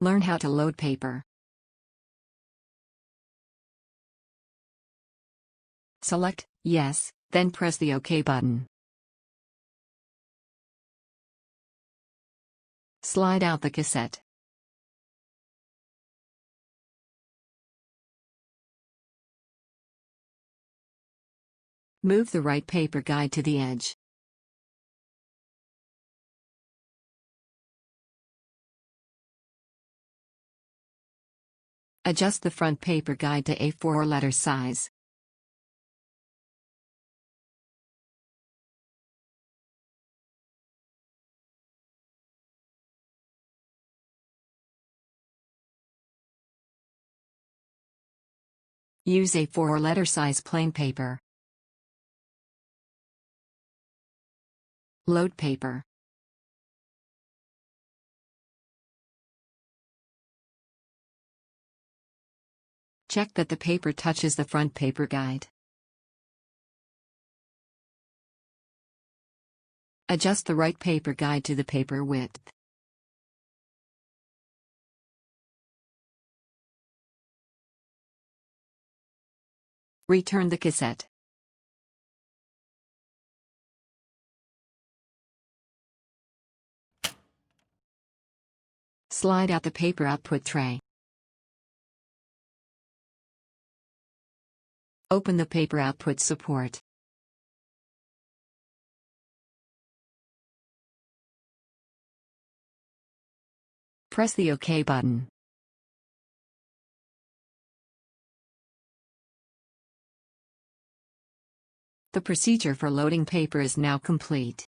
Learn how to load paper. Select Yes, then press the OK button. Slide out the cassette. Move the right paper guide to the edge. Adjust the front paper guide to A4 letter size. Use A4 letter size plain paper. Load paper. Check that the paper touches the front paper guide. Adjust the right paper guide to the paper width. Return the cassette. Slide out the paper output tray. Open the paper output support. Press the OK button. The procedure for loading paper is now complete.